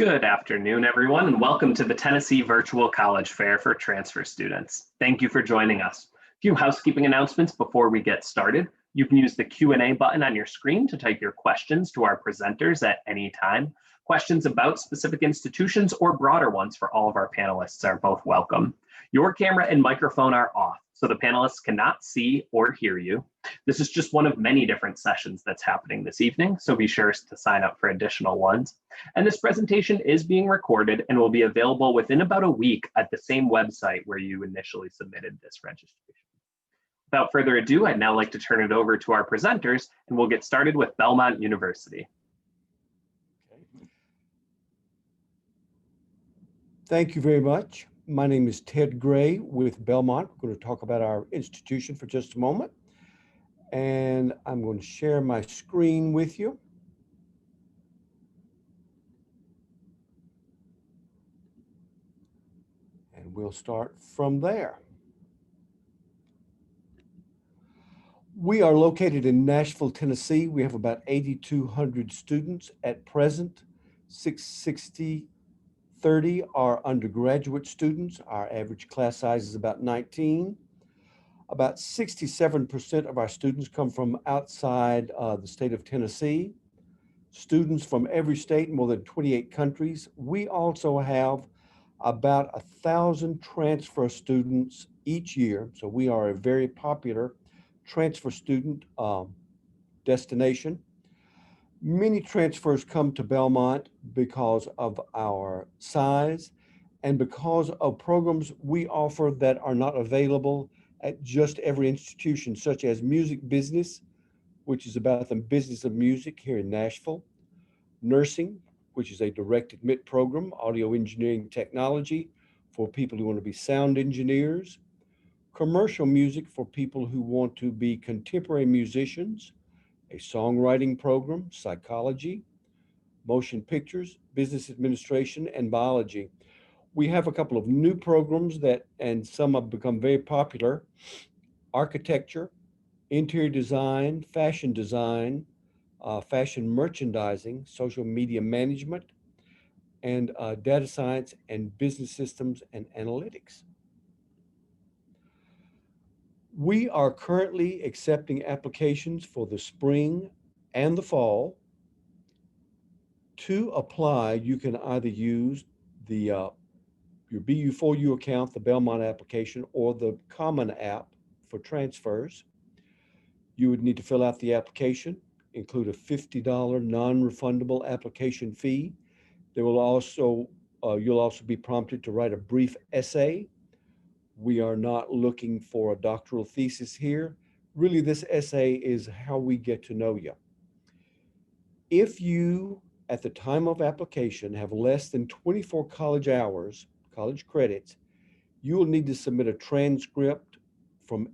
Good afternoon, everyone, and welcome to the Tennessee Virtual College Fair for transfer students. Thank you for joining us. A few housekeeping announcements before we get started. You can use the Q&A button on your screen to type your questions to our presenters at any time. Questions about specific institutions or broader ones for all of our panelists are both welcome. Your camera and microphone are off, so the panelists cannot see or hear you. This is just one of many different sessions that's happening this evening, so be sure to sign up for additional ones. And this presentation is being recorded and will be available within about a week at the same website where you initially submitted this registration. Without further ado, I'd now like to turn it over to our presenters, and we'll get started with Belmont University. Thank you very much. My name is Ted Gray with Belmont. We're going to talk about our institution for just a moment. And I'm going to share my screen with you. And we'll start from there. We are located in Nashville, Tennessee. We have about 8,200 students at present. 660 are undergraduate students. Our average class size is about 19. About 67% of our students come from outside the state of Tennessee. Students from every state, more than 28 countries. We also have about 1,000 transfer students each year. So we are a very popular transfer student destination. Many transfers come to Belmont because of our size and because of programs we offer that are not available at just every institution, such as music business, which is about the business of music here in Nashville, nursing, which is a direct admit program, audio engineering technology for people who want to be sound engineers, commercial music for people who want to be contemporary musicians, a songwriting program, psychology, motion pictures, business administration, and biology. We have a couple of new programs and some have become very popular: architecture, interior design, fashion merchandising, social media management, and data science and business systems and analytics. We are currently accepting applications for the spring and the fall. To apply, you can either use your BU4U account, the Belmont application, or the Common app for transfers. You would need to fill out the application, include a $50 non-refundable application fee. There will also, you'll also be prompted to write a brief essay. We are not looking for a doctoral thesis here. Really, this essay is how we get to know you. If you, at the time of application, have less than 24 college hours, college credits, you will need to submit a transcript from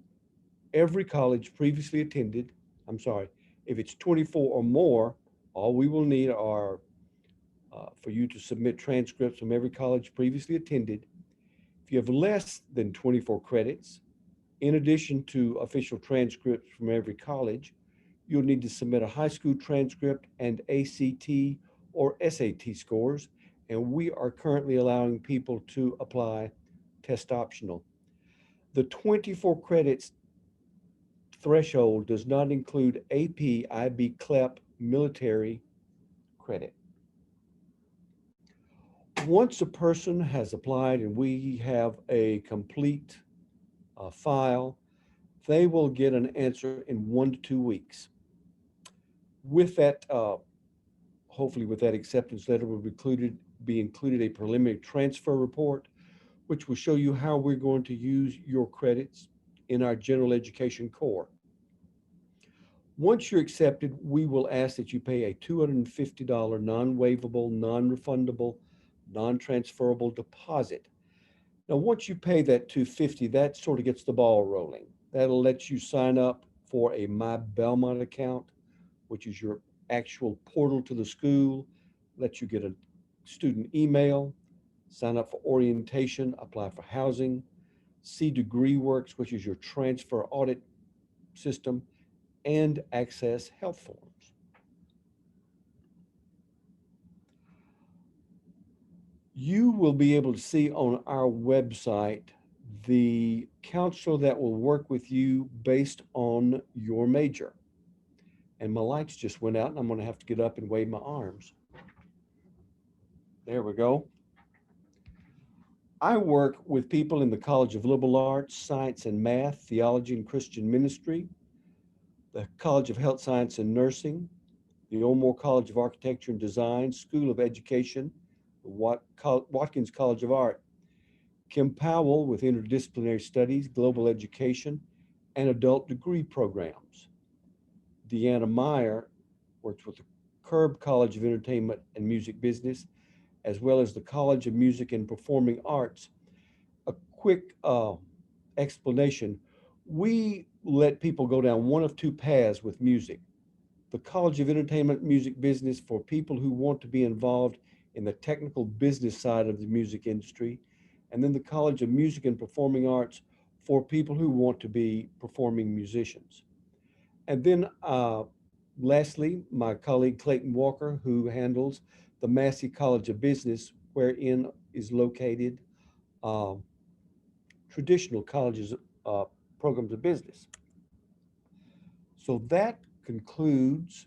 every college previously attended. If it's 24 or more, all we will need are for you to submit transcripts from every college previously attended. If you have less than 24 credits, in addition to official transcripts from every college, you'll need to submit a high school transcript and ACT or SAT scores, and we are currently allowing people to apply test optional. The 24 credits threshold does not include AP, IB, CLEP, military credit. Once a person has applied and we have a complete file, they will get an answer in 1 to 2 weeks. With that, hopefully with that acceptance letter will be included a preliminary transfer report, which will show you how we're going to use your credits in our general education core. Once you're accepted, we will ask that you pay a $250 non-waivable, non-refundable, non-transferable deposit. Now, once you pay that $250, that sort of gets the ball rolling. That'll let you sign up for a My Belmont account, which is your actual portal to the school, let you get a student email, sign up for orientation, apply for housing, see DegreeWorks, which is your transfer audit system, and access health forms. You will be able to see on our website the counselor that will work with you based on your major. And my lights just went out and I'm going to have to get up and wave my arms. There we go. I work with people in the College of Liberal Arts, Science and Math, Theology and Christian Ministry, the College of Health Science and Nursing, the O'More College of Architecture and Design, School of Education, the Watkins College of Art, Kim Powell with Interdisciplinary Studies, Global Education, and Adult Degree Programs. Deanna Meyer works with the Curb College of Entertainment and Music Business, as well as the College of Music and Performing Arts. A quick explanation. We let people go down one of two paths with music. The College of Entertainment Music Business for people who want to be involved in the technical business side of the music industry, and then the College of Music and Performing Arts for people who want to be performing musicians. And then lastly, my colleague Clayton Walker, who handles the Massey College of Business, wherein is located traditional colleges programs of business. So that concludes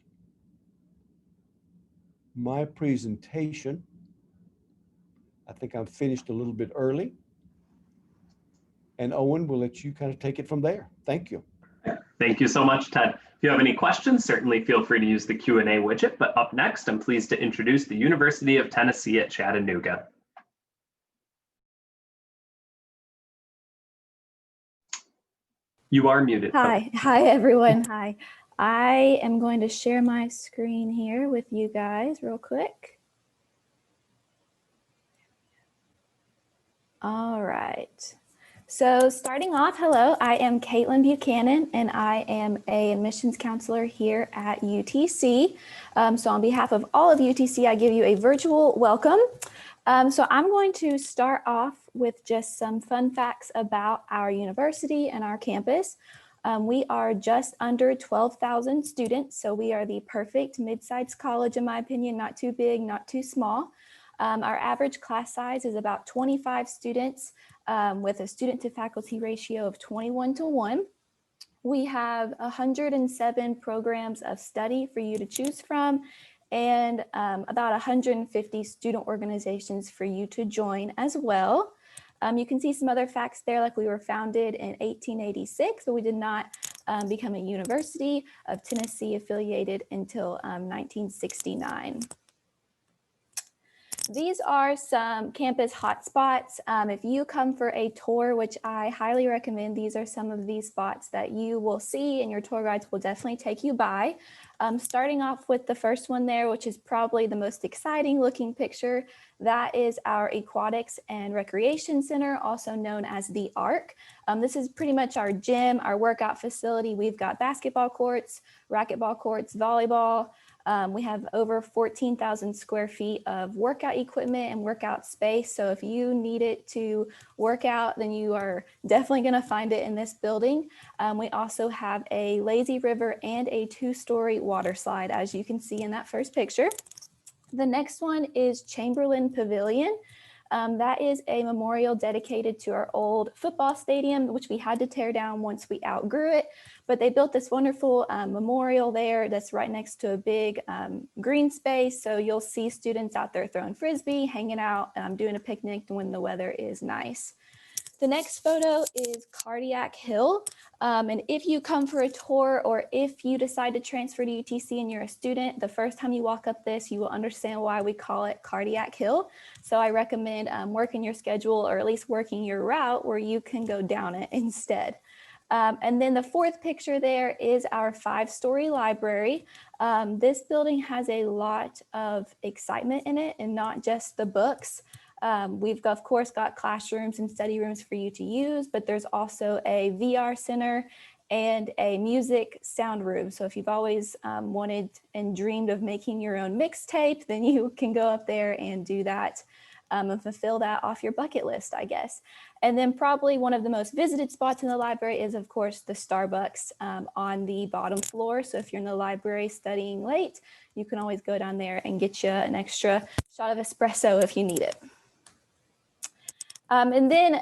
my presentation. I think I'm finished a little bit early. And Owen, we'll let you kind of take it from there. Thank you. Thank you so much, Ted. If you have any questions, certainly feel free to use the Q&A widget. But up next, I'm pleased to introduce the University of Tennessee at Chattanooga. You are muted. Hi everyone. Hi. I am going to share my screen here with you guys real quick. All right. So starting off, hello, I am Caitlin Buchanan and I am an admissions counselor here at UTC. So on behalf of all of UTC, I give you a virtual welcome. So I'm going to start off with just some fun facts about our university and our campus. We are just under 12,000 students, so we are the perfect mid-sized college in my opinion, not too big, not too small. Our average class size is about 25 students with a student to faculty ratio of 21:1. We have 107 programs of study for you to choose from, and about 150 student organizations for you to join as well. You can see some other facts there, like we were founded in 1886, but we did not become a University of Tennessee affiliated until 1969. These are some campus hotspots. If you come for a tour, which I highly recommend, these are some of these spots that you will see and your tour guides will definitely take you by. Starting off with the first one there, which is probably the most exciting looking picture, that is our Aquatics and Recreation Center, also known as the ARC. This is pretty much our gym, our workout facility. We've got basketball courts, racquetball courts, volleyball. We have over 14,000 square feet of workout equipment and workout space. So if you need it to work out, then you are definitely going to find it in this building. We also have a lazy river and a 2-story water slide, as you can see in that first picture. The next one is Chamberlain Pavilion. That is a memorial dedicated to our old football stadium, which we had to tear down once we outgrew it. But they built this wonderful memorial there that's right next to a big green space. So you'll see students out there throwing Frisbee, hanging out, doing a picnic when the weather is nice. The next photo is Cardiac Hill. And if you come for a tour or if you decide to transfer to UTC and you're a student, the first time you walk up this, you will understand why we call it Cardiac Hill. So I recommend working your schedule or at least working your route where you can go down it instead. And then the fourth picture there is our 5-story library. This building has a lot of excitement in it and not just the books. We've of course got classrooms and study rooms for you to use, but there's also a VR center and a music sound room. So if you've always wanted and dreamed of making your own mixtape, then you can go up there and do that and fulfill that off your bucket list, I guess. And then probably one of the most visited spots in the library is of course the Starbucks on the bottom floor. So if you're in the library studying late, you can always go down there and get you an extra shot of espresso if you need it. And then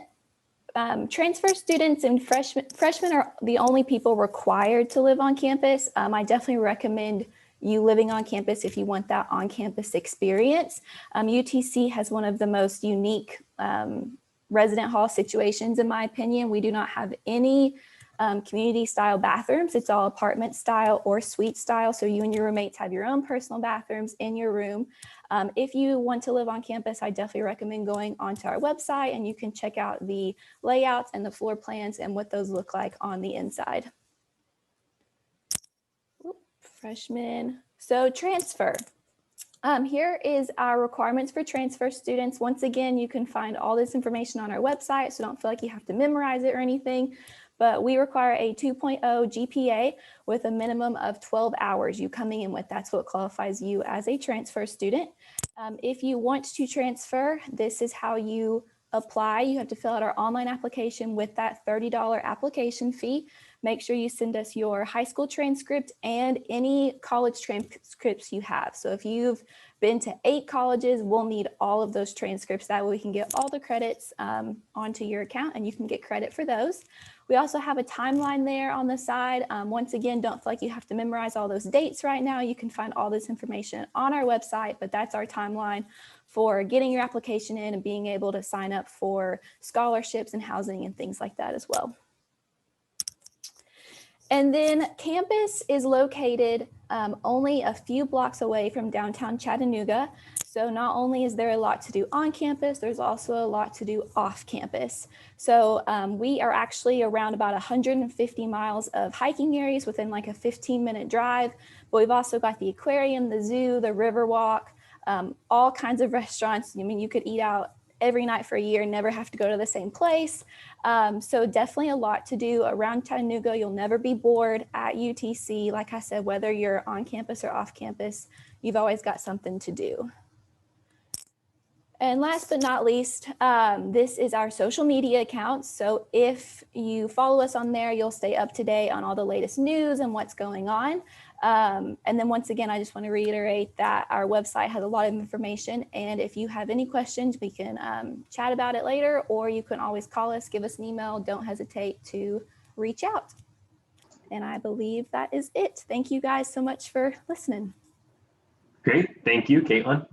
transfer students and freshmen are the only people required to live on campus. I definitely recommend you living on campus if you want that on-campus experience. UTC has one of the most unique resident hall situations, in my opinion. We do not have any community style bathrooms. It's all apartment style or suite style. So you and your roommates have your own personal bathrooms in your room. If you want to live on campus, I definitely recommend going onto our website and you can check out the layouts and the floor plans and what those look like on the inside. Freshmen. So transfer. Here is our requirements for transfer students. Once again, you can find all this information on our website, so don't feel like you have to memorize it or anything. But we require a 2.0 GPA with a minimum of 12 hours you coming in with. That's what qualifies you as a transfer student. If you want to transfer, this is how you apply. You have to fill out our online application with that $30 application fee. Make sure you send us your high school transcript and any college transcripts you have. So if you've been to 8 colleges, we'll need all of those transcripts. That way we can get all the credits onto your account and you can get credit for those. We also have a timeline there on the side. Once again, don't feel like you have to memorize all those dates right now. You can find all this information on our website, but that's our timeline for getting your application in and being able to sign up for scholarships and housing and things like that as well. And then campus is located only a few blocks away from downtown Chattanooga. So not only is there a lot to do on campus, there's also a lot to do off campus. So we are actually around about 150 miles of hiking areas within like a 15-minute drive. But we've also got the aquarium, the zoo, the river walk, all kinds of restaurants. I mean, you could eat out every night for a year and never have to go to the same place. So definitely a lot to do around Chattanooga. You'll never be bored at UTC. Like I said, whether you're on campus or off campus, you've always got something to do. And last but not least, this is our social media accounts. So if you follow us on there, you'll stay up to date on all the latest news and what's going on. And then once again, I just want to reiterate that our website has a lot of information. And if you have any questions, we can chat about it later, or you can always call us, give us an email. Don't hesitate to reach out. And I believe that is it. Thank you guys so much for listening. Great. Thank you, Caitlin.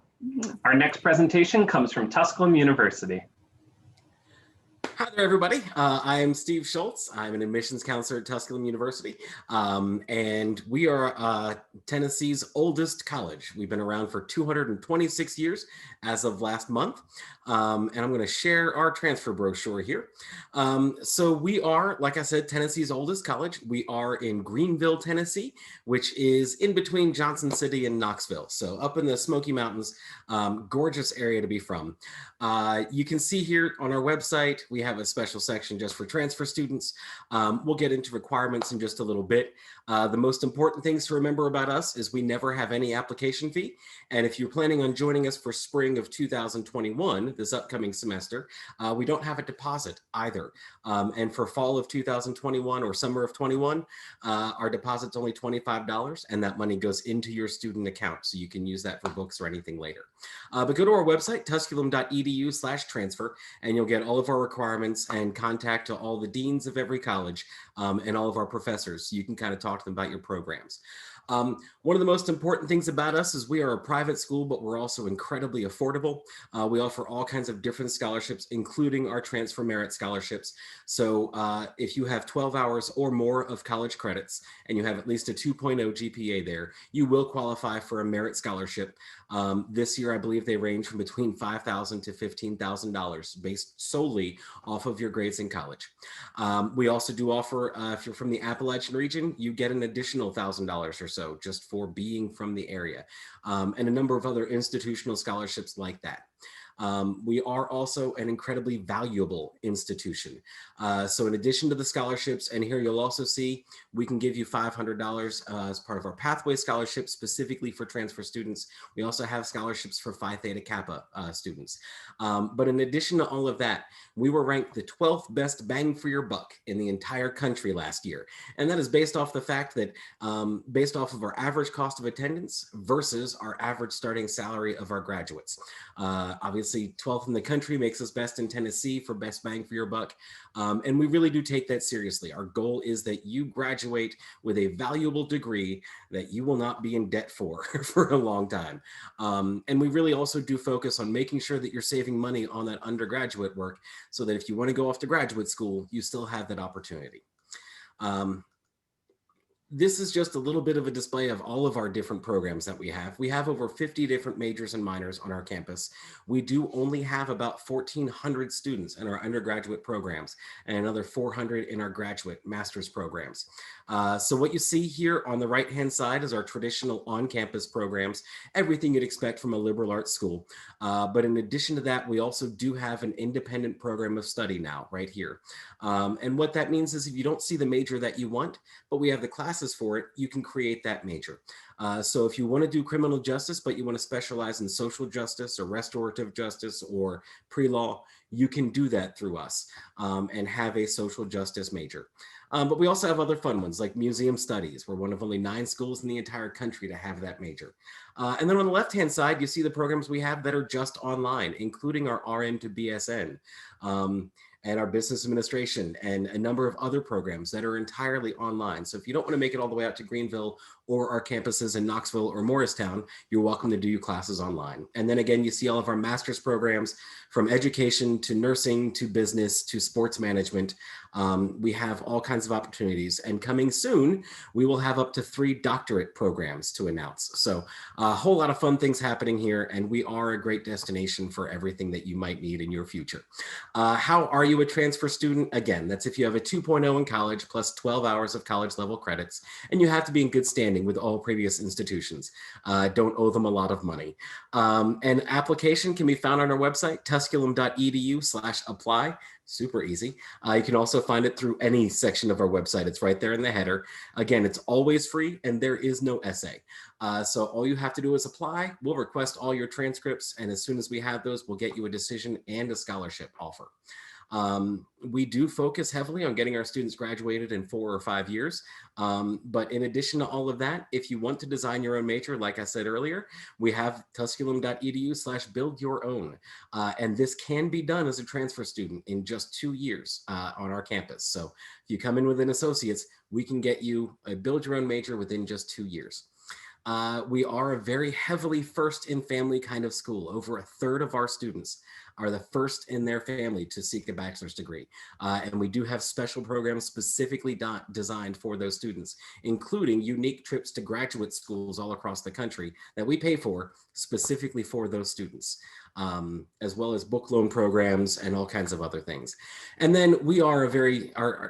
Our next presentation comes from Tusculum University. Hi there, everybody. I am Steve Schultz. I'm an admissions counselor at Tusculum University, and we are Tennessee's oldest college. We've been around for 226 years as of last month, and I'm going to share our transfer brochure here. So we are, like I said, Tennessee's oldest college. We are in Greenville, Tennessee, which is in between Johnson City and Knoxville. So up in the Smoky Mountains, gorgeous area to be from. You can see here on our website, we have a special section just for transfer students. We'll get into requirements in just a little bit. The most important things to remember about us is we never have any application fee. And if you're planning on joining us for spring of 2021, this upcoming semester, we don't have a deposit either. And for fall of 2021 or summer of 21, our deposit's only $25, and that money goes into your student account. So you can use that for books or anything later. But go to our website, tusculum.edu/transfer, and you'll get all of our requirements and contact to all the deans of every college and all of our professors. So you can kind of talk to them about your programs. One of the most important things about us is we are a private school, but we're also incredibly affordable. We offer all kinds of different scholarships, including our transfer merit scholarships. So if you have 12 hours or more of college credits and you have at least a 2.0 GPA there, you will qualify for a merit scholarship. This year, I believe they range from between $5,000 to $15,000 based solely off of your grades in college. We also do offer, if you're from the Appalachian region, you get an additional $1,000 or so just for being from the area, and a number of other institutional scholarships like that. We are also an incredibly valuable institution. So in addition to the scholarships, and here you'll also see, we can give you $500 as part of our Pathway Scholarship specifically for transfer students. We also have scholarships for Phi Theta Kappa students. But in addition to all of that, we were ranked the 12th best bang for your buck in the entire country last year. And that is based off the fact that, based off of our average cost of attendance versus our average starting salary of our graduates. Obviously, obviously 12th in the country makes us best in Tennessee for best bang for your buck. And we really do take that seriously. Our goal is that you graduate with a valuable degree that you will not be in debt for for a long time. And we really also do focus on making sure that you're saving money on that undergraduate work so that if you want to go off to graduate school, you still have that opportunity. This is just a little bit of a display of all of our different programs that we have. We have over 50 different majors and minors on our campus. We do only have about 1,400 students in our undergraduate programs and another 400 in our graduate master's programs. So what you see here on the right-hand side is our traditional on-campus programs, everything you'd expect from a liberal arts school. But in addition to that, we also do have an independent program of study now right here. And what that means is if you don't see the major that you want, but we have the classes for it, you can create that major. So if you want to do criminal justice, but you want to specialize in social justice or restorative justice or pre-law, you can do that through us and have a social justice major. But we also have other fun ones like museum studies. We're one of only 9 schools in the entire country to have that major. And then on the left-hand side, you see the programs we have that are just online, including our RN to BSN. And our business administration and a number of other programs that are entirely online. So if you don't want to make it all the way out to Greenville or our campuses in Knoxville or Morristown, you're welcome to do your classes online. And then again, you see all of our master's programs from education to nursing to business to sports management. We have all kinds of opportunities, and coming soon, we will have up to 3 doctorate programs to announce. So a whole lot of fun things happening here, and we are a great destination for everything that you might need in your future. How are you a transfer student? Again, that's if you have a 2.0 in college plus 12 hours of college level credits, and you have to be in good standing with all previous institutions. Don't owe them a lot of money. An application can be found on our website, tusculum.edu/apply. Super easy. You can also find it through any section of our website. It's right there in the header. Again, it's always free and there is no essay. So all you have to do is apply. We'll request all your transcripts, and as soon as we have those, we'll get you a decision and a scholarship offer. We do focus heavily on getting our students graduated in 4 or 5 years. But in addition to all of that, if you want to design your own major, like I said earlier, we have tusculum.edu/build-your-own. And this can be done as a transfer student in just 2 years on our campus. So if you come in with an associate's, we can get you a build your own major within just 2 years. We are a very heavily first in family kind of school. Over 1/3 of our students are the first in their family to seek a bachelor's degree. And we do have special programs specifically designed for those students, including unique trips to graduate schools all across the country that we pay for specifically for those students, as well as book loan programs and all kinds of other things. And then we are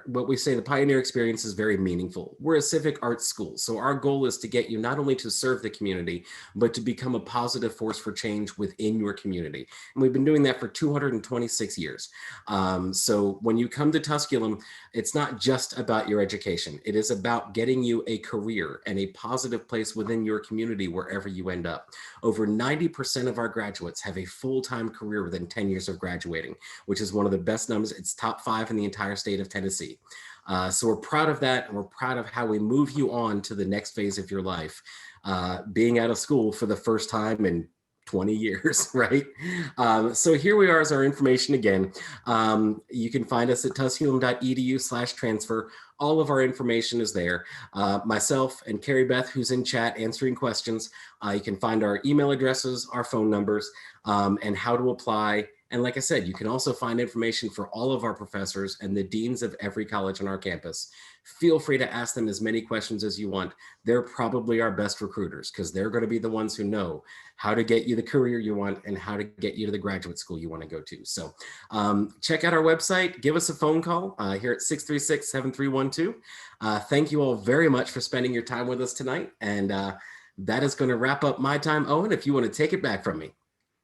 what we say, the pioneer experience is very meaningful. We're a civic arts school. So our goal is to get you not only to serve the community, but to become a positive force for change within your community. And we've been doing that for 226 years. So when you come to Tusculum, it's not just about your education. It is about getting you a career and a positive place within your community wherever you end up. Over 90% of our graduates have a full-time career within 10 years of graduating, which is one of the best numbers. It's top 5 in the entire state of Tennessee. So we're proud of that, and we're proud of how we move you on to the next phase of your life, being out of school for the first time in 20 years, right? So here we are as our information again. You can find us at tusculum.edu/transfer. All of our information is there. Myself and Carrie Beth, who's in chat answering questions. You can find our email addresses, our phone numbers, and how to apply. And like I said, you can also find information for all of our professors and the deans of every college on our campus. Feel free to ask them as many questions as you want. They're probably our best recruiters because they're going to be the ones who know how to get you the career you want and how to get you to the graduate school you want to go to. So check out our website, give us a phone call here at 636-7312. Thank you all very much for spending your time with us tonight. And that is going to wrap up my time. Owen, if you want to take it back from me.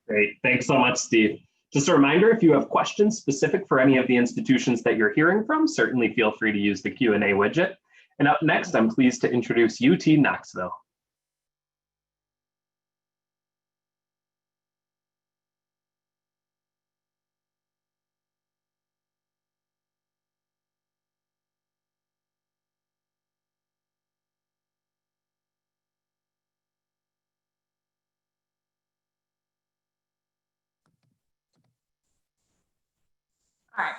Great. Thanks so much, Steve. Just a reminder, if you have questions specific for any of the institutions that you're hearing from, certainly feel free to use the Q&A widget. And up next, I'm pleased to introduce UT Knoxville. All right.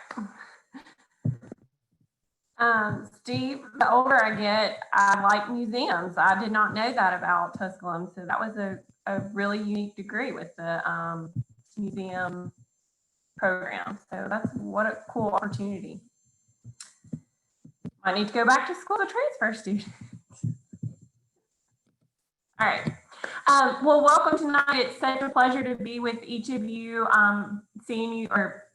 Steve, the older I get, I like museums. I did not know that about Tusculum, so that was a really unique degree with the museum program. So what a cool opportunity. I need to go back to school to transfer student. All right. Well, welcome tonight. It's such a pleasure to be with each of you, seeing you or,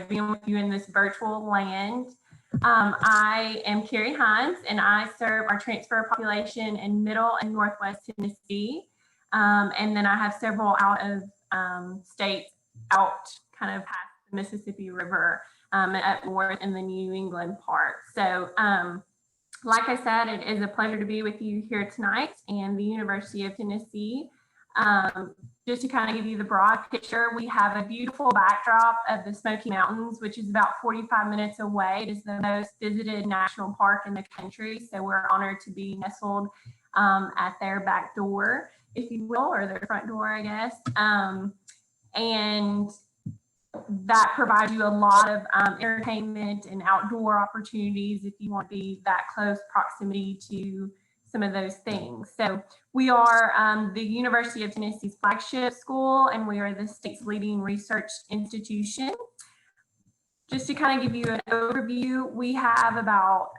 being with you in this virtual land. I am Carrie Hines, and I serve our transfer population in Middle and Northwest Tennessee. And then I have several out of states out kind of past the Mississippi River up north in the New England part. So like I said, it is a pleasure to be with you here tonight and the University of Tennessee. Just to kind of give you the broad picture, we have a beautiful backdrop of the Smoky Mountains, which is about 45 minutes away. It is the most visited national park in the country. So we're honored to be nestled at their back door, if you will, or their front door, I guess. And that provides you a lot of entertainment and outdoor opportunities if you want to be that close proximity to some of those things. So we are the University of Tennessee's flagship school, and we are the state's leading research institution. Just to kind of give you an overview, we have about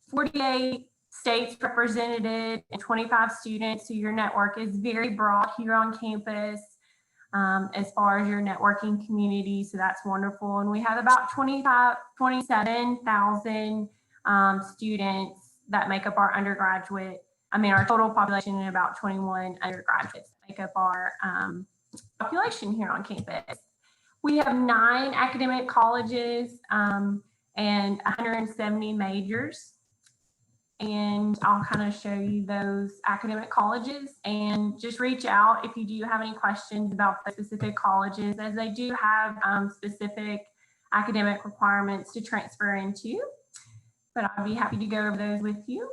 48 states represented and 25 students. So your network is very broad here on campus. As far as your networking community, so that's wonderful. And we have about 27,000 students that make up our our total population, and about 21 undergraduates make up our population here on campus. We have 9 academic colleges and 170 majors. And I'll kind of show you those academic colleges, and just reach out if you do have any questions about the specific colleges, as they do have specific academic requirements to transfer into. But I'll be happy to go over those with you.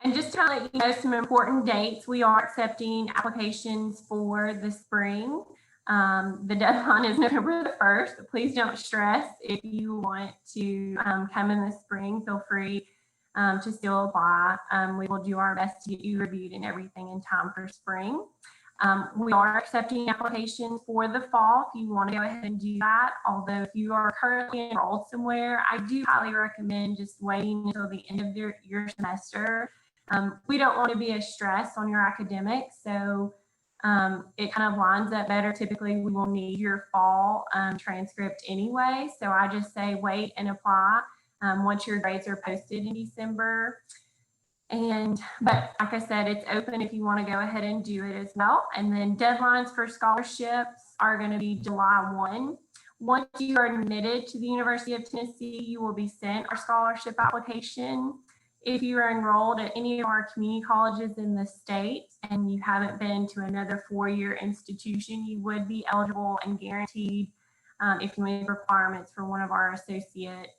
And just to let you know some important dates, we are accepting applications for the spring. The deadline is November the 1st, but please don't stress. If you want to come in the spring, feel free to still apply. We will do our best to get you reviewed and everything in time for spring. We are accepting applications for the fall if you want to go ahead and do that. Although if you are currently enrolled somewhere, I do highly recommend just waiting until the end of your semester. We don't want to be a stress on your academics, so it kind of lines up better. Typically, we will need your fall transcript anyway, so I just say wait and apply once your grades are posted in December. But like I said, it's open if you want to go ahead and do it as well. And then deadlines for scholarships are going to be July 1. Once you are admitted to the University of Tennessee, you will be sent our scholarship application. If you are enrolled at any of our community colleges in the state and you haven't been to another 4-year institution, you would be eligible and guaranteed if you meet requirements for one of our associate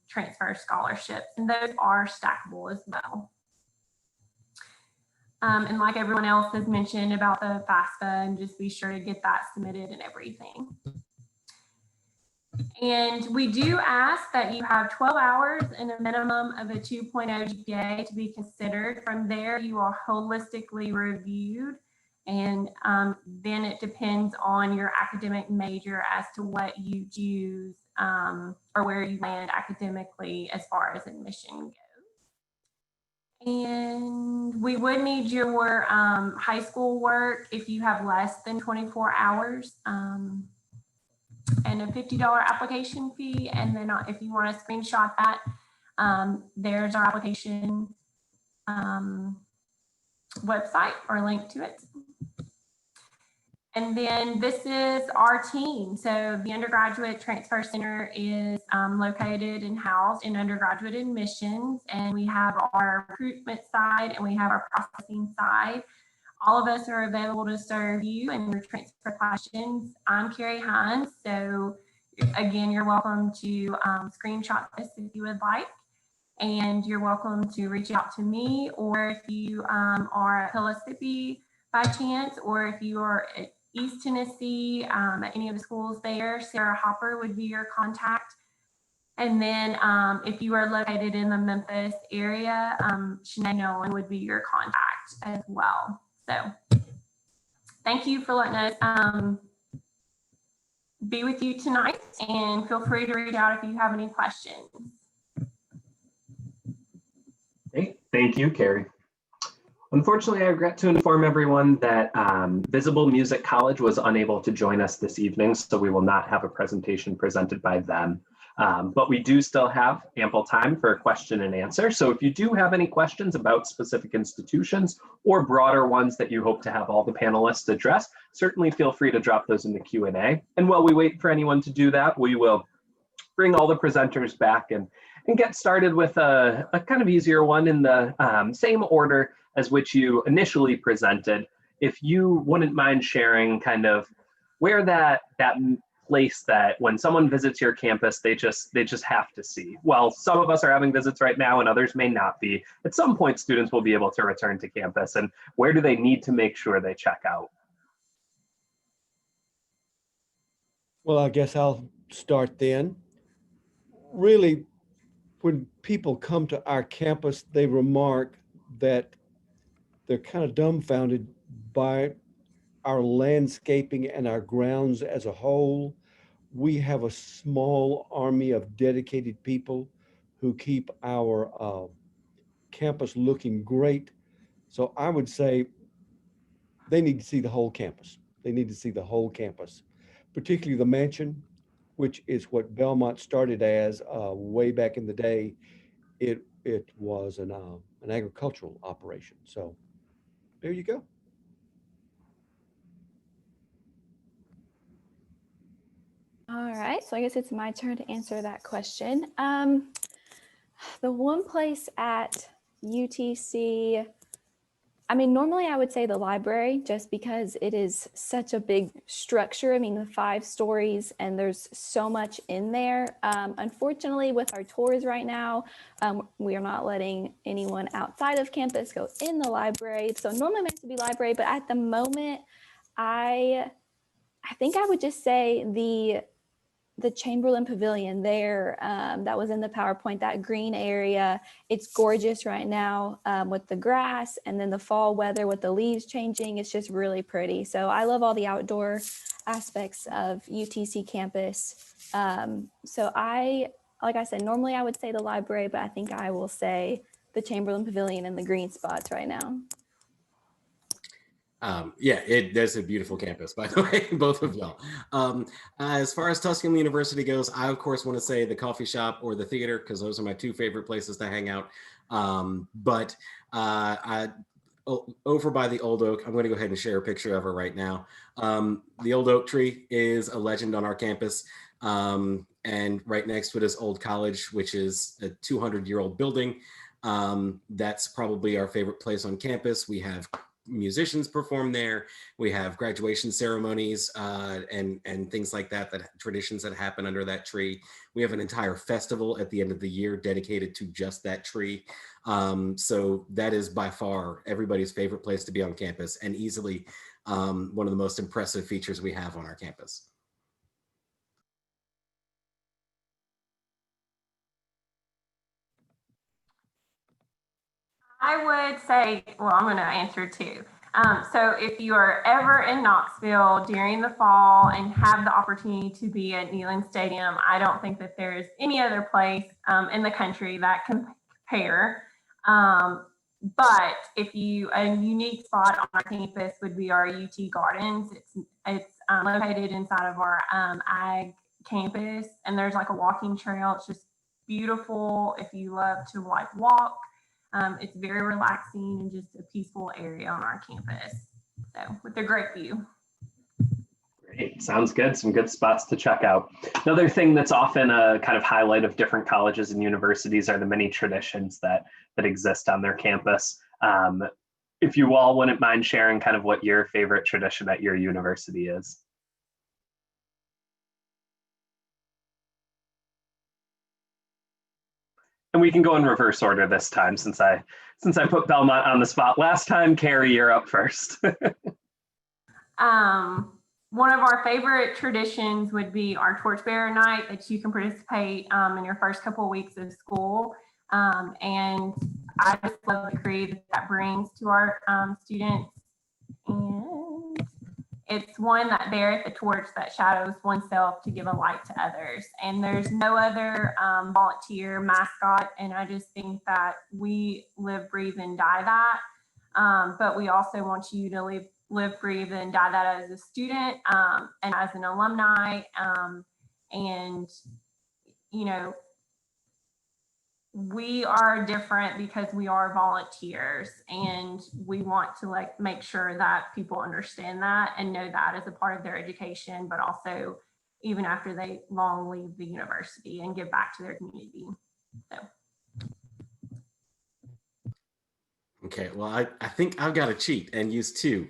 transfer scholarships. And those are stackable as well. And like everyone else has mentioned about the FAFSA, and just be sure to get that submitted and everything. And we do ask that you have 12 hours and a minimum of a 2.0 GPA to be considered. From there, you are holistically reviewed, and then it depends on your academic major as to what you choose or where you land academically as far as admission goes. And we would need your high school work if you have less than 24 hours. And a $50 application fee. And then if you want to screenshot that, there's our application website or link to it. And then this is our team. So the Undergraduate Transfer Center is located and housed in undergraduate admissions. And we have our recruitment side and we have our processing side. All of us are available to serve you and your transfer questions. I'm Carrie Hines. So again, you're welcome to screenshot this if you would like. And you're welcome to reach out to me, or if you are at Pellissippi by chance, or if you are East Tennessee, at any of the schools there, Sarah Hopper would be your contact. And then if you are located in the Memphis area, Shanae Nolan would be your contact as well. So thank you for letting us be with you tonight, and feel free to reach out if you have any questions. Great, thank you, Carrie. Unfortunately, I regret to inform everyone that Visible Music College was unable to join us this evening, so we will not have a presentation presented by them. But we do still have ample time for a question and answer. So if you do have any questions about specific institutions or broader ones that you hope to have all the panelists address, certainly feel free to drop those in the Q&A. And while we wait for anyone to do that, we will bring all the presenters back and get started with a kind of easier one in the same order as which you initially presented. If you wouldn't mind sharing kind of where that place that when someone visits your campus, they just have to see. Well, some of us are having visits right now and others may not be. At some point, students will be able to return to campus, and where do they need to make sure they check out? Well, I guess I'll start then. Really, when people come to our campus, they remark that they're kind of dumbfounded by our landscaping and our grounds as a whole. We have a small army of dedicated people who keep our campus looking great. So I would say they need to see the whole campus. They need to see the whole campus, particularly the mansion, which is what Belmont started as way back in the day. It was an agricultural operation. So there you go. All right, so I guess it's my turn to answer that question. The one place at UTC, I mean, normally I would say the library, just because it is such a big structure. I mean, the 5 stories and there's so much in there. Unfortunately, with our tours right now, we are not letting anyone outside of campus go in the library. So normally meant to be library, but at the moment, I think I would just say the Chamberlain Pavilion there, that was in the PowerPoint, that green area. It's gorgeous right now with the grass, and then the fall weather with the leaves changing. It's just really pretty. So I love all the outdoor aspects of UTC campus. So like I said, normally I would say the library, but I think I will say the Chamberlain Pavilion and the green spots right now. Yeah, that's a beautiful campus, by the way, both of y'all. As far as Tusculum University goes, I, of course, want to say the coffee shop or the theater, because those are my 2 favorite places to hang out. Over by the Old Oak, I'm going to go ahead and share a picture of her right now. The Old Oak tree is a legend on our campus. And right next to it is Old College, which is a 200-year-old building. That's probably our favorite place on campus. We have musicians perform there. We have graduation ceremonies and things like that, traditions that happen under that tree. We have an entire festival at the end of the year dedicated to just that tree. So that is by far everybody's favorite place to be on campus, and easily one of the most impressive features we have on our campus. I would say, well, I'm going to answer 2. So if you are ever in Knoxville during the fall and have the opportunity to be at Neyland Stadium, I don't think that there's any other place in the country that can compare. But a unique spot on our campus would be our UT Gardens. It's located inside of our ag campus, and there's like a walking trail. It's just beautiful if you love to like walk. It's very relaxing and just a peaceful area on our campus. So with a great view. Great, sounds good. Some good spots to check out. Another thing that's often a kind of highlight of different colleges and universities are the many traditions that exist on their campus. If you all wouldn't mind sharing kind of what your favorite tradition at your university is. And we can go in reverse order this time, since I put Belmont on the spot last time. Carrie, you're up first. One of our favorite traditions would be our torchbearer night that you can participate in your first couple of weeks of school. And I just love the creative that brings to our students. And it's one that beareth the torch that shadows oneself to give a light to others. And there's no other volunteer mascot. And I just think that we live, breathe, and die that. But we also want you to live, breathe, and die that as a student and as an alumni. And, you know, we are different because we are volunteers, and we want to like make sure that people understand that and know that as a part of their education, but also even after they long leave the university and give back to their community. So. Okay, well, I think I've got to cheat and use two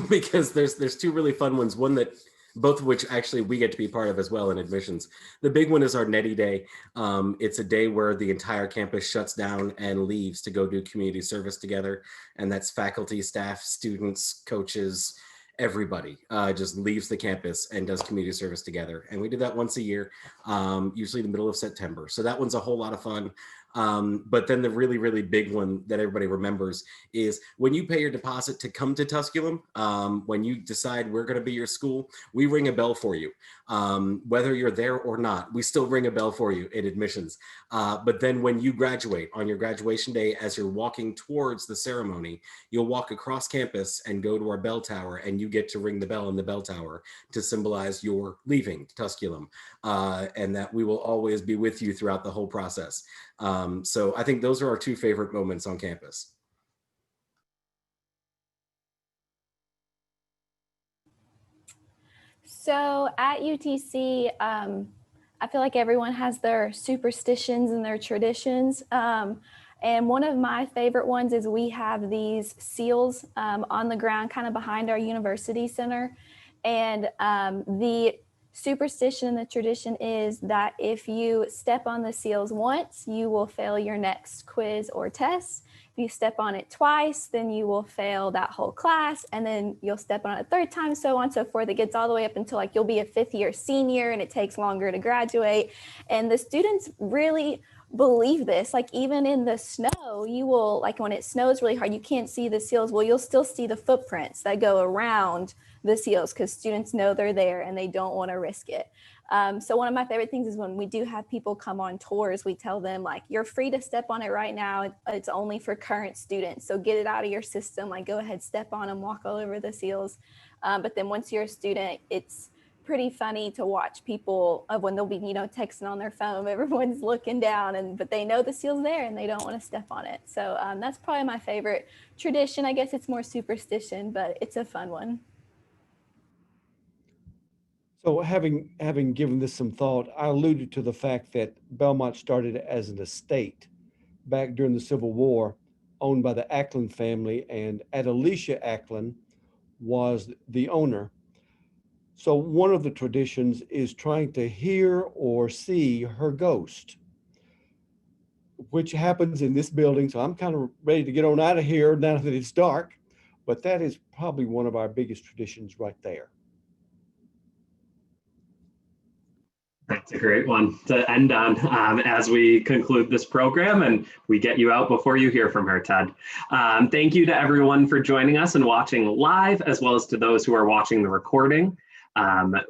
because there's two really fun ones. One that both of which actually we get to be part of as well in admissions. The big one is our Netty Day. It's a day where the entire campus shuts down and leaves to go do community service together. And that's faculty, staff, students, coaches, everybody just leaves the campus and does community service together. And we do that once a year, usually the middle of September. So that one's a whole lot of fun. But then the really, really big one that everybody remembers is when you pay your deposit to come to Tusculum, when you decide we're going to be your school, we ring a bell for you. Whether you're there or not, we still ring a bell for you in admissions. But then when you graduate on your graduation day, as you're walking towards the ceremony, you'll walk across campus and go to our bell tower, and you get to ring the bell in the bell tower to symbolize your leaving Tusculum, and that we will always be with you throughout the whole process. So I think those are our two favorite moments on campus. So at UTC, I feel like everyone has their superstitions and their traditions. And one of my favorite ones is we have these seals on the ground kind of behind our university center. And the superstition and the tradition is that if you step on the seals once, you will fail your next quiz or test. If you step on it twice, then you will fail that whole class, and then you'll step on it a third time, so on and so forth. It gets all the way up until like you'll be a fifth year senior and it takes longer to graduate. And the students really believe this. Like even in the snow, you will, like when it snows really hard, you can't see the seals. Well, you'll still see the footprints that go around the seals because students know they're there and they don't want to risk it. So one of my favorite things is when we do have people come on tours, we tell them like, you're free to step on it right now. It's only for current students. So get it out of your system. Like go ahead, step on them, walk all over the seals. But then once you're a student, it's pretty funny to watch people when they'll be, you know, texting on their phone, everyone's looking down but they know the seal's there and they don't want to step on it. So that's probably my favorite tradition. I guess it's more superstition, but it's a fun one. So having given this some thought, I alluded to the fact that Belmont started as an estate back during the Civil War, owned by the Ackland family, and Adelicia Ackland was the owner. So one of the traditions is trying to hear or see her ghost, which happens in this building. So I'm kind of ready to get on out of here now that it's dark, but that is probably one of our biggest traditions right there. That's a great one to end on as we conclude this program and we get you out before you hear from her, Ted. Thank you to everyone for joining us and watching live, as well as to those who are watching the recording.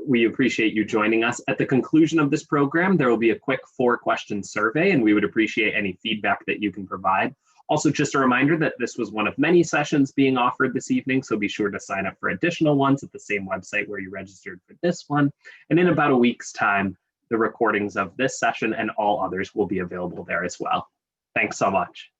We appreciate you joining us. At the conclusion of this program, there will be a quick 4-question survey, and we would appreciate any feedback that you can provide. Also, just a reminder that this was one of many sessions being offered this evening, so be sure to sign up for additional ones at the same website where you registered for this one. And in about a week's time, the recordings of this session and all others will be available there as well. Thanks so much.